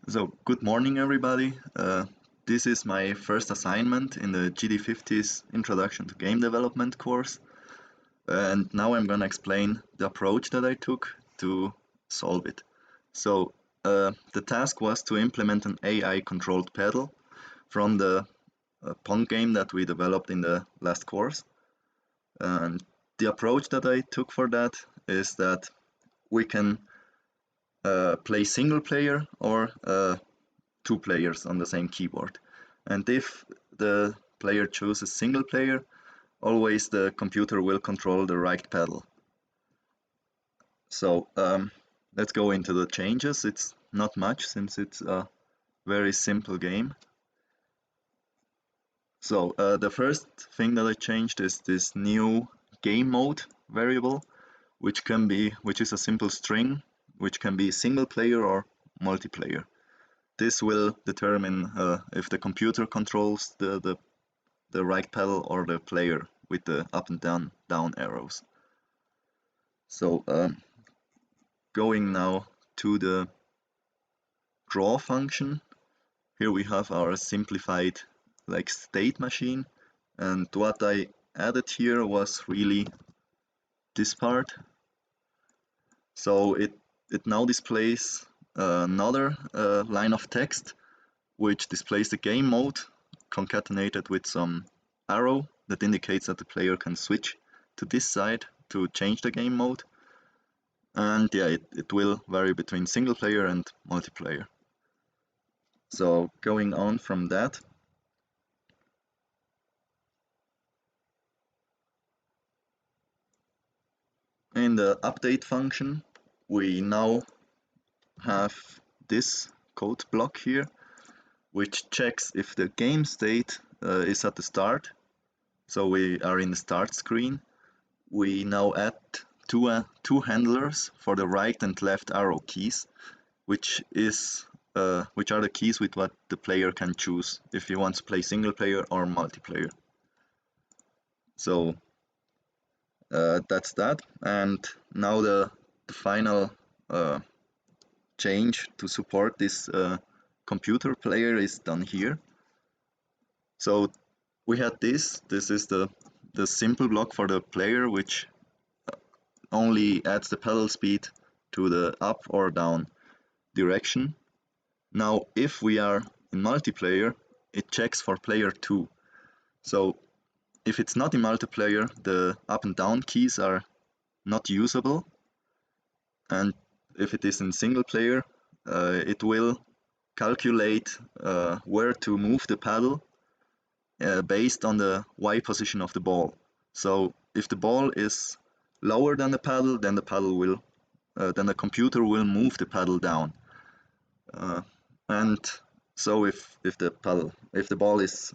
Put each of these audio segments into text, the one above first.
So, good morning, everybody. This is my first assignment in the GD50's Introduction to Game Development course, and now I'm gonna explain the approach that I took to solve it. So, the task was to implement an AI-controlled pedal from the pong game that we developed in the last course. And the approach that I took for that is that we can play single player or two players on the same keyboard. And if the player chooses single player, always the computer will control the right pedal. So let's go into the changes. It's not much since it's a very simple game. So the first thing that I changed is this new game mode variable, which is a simple string, which can be single player or multiplayer. This will determine if the computer controls the right pedal or the player with the up and down arrows. So going now to the draw function. Here we have our simplified state machine, and what I added here was really this part. So it now displays another line of text which displays the game mode concatenated with some arrow that indicates that the player can switch to this side to change the game mode. And yeah, it will vary between single player and multiplayer. So going on from that, in the update function, we now have this code block here, which checks if the game state is at the start. So we are in the start screen. We now add two handlers for the right and left arrow keys, which are the keys with what the player can choose if he wants to play single player or multiplayer. So that's that. And now the final change to support this computer player is done here. So we had this is the simple block for the player, which only adds the pedal speed to the up or down direction. Now if we are in multiplayer, it checks for player 2. So if it's not in multiplayer, the up and down keys are not usable, and if it is in single player, it will calculate where to move the paddle based on the Y position of the ball. So if the ball is lower than the paddle, then the computer will move the paddle down. And so if the ball is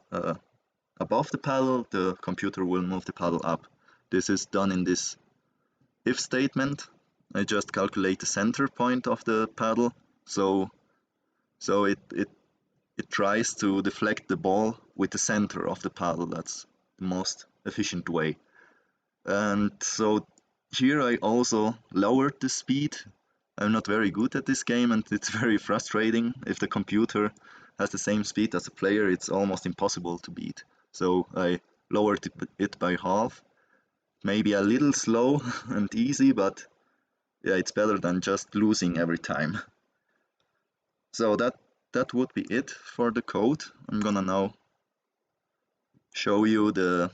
above the paddle, the computer will move the paddle up. This is done in this if statement. I just calculate the center point of the paddle, so it tries to deflect the ball with the center of the paddle. That's the most efficient way. And so here I also lowered the speed. I'm not very good at this game, and it's very frustrating. If the computer has the same speed as the player, it's almost impossible to beat. So I lowered it by half. Maybe a little slow and easy, but yeah, it's better than just losing every time. So that would be it for the code. I'm gonna now show you the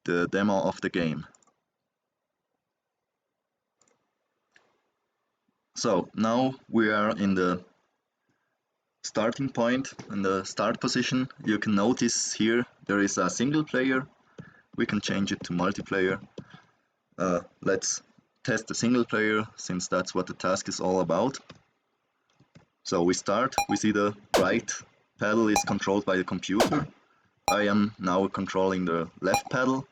demo of the game. So now we are in the starting point, in the start position. You can notice here there is a single player. We can change it to multiplayer. Let's test the single player, since that's what the task is all about. So we start, we see the right pedal is controlled by the computer. I am now controlling the left pedal.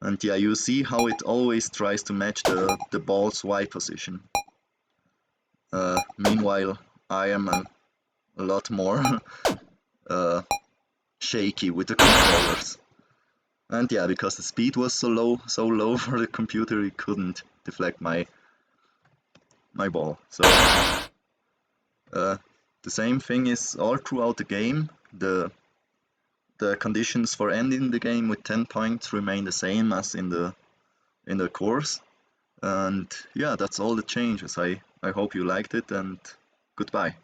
And yeah, you see how it always tries to match the ball's Y position. Meanwhile, I am a lot more shaky with the controllers. And yeah, because the speed was so low for the computer, it couldn't deflect my ball. So The same thing is all throughout the game. The conditions for ending the game with 10 points remain the same as in the course. And yeah, that's all the changes. I hope you liked it, and goodbye.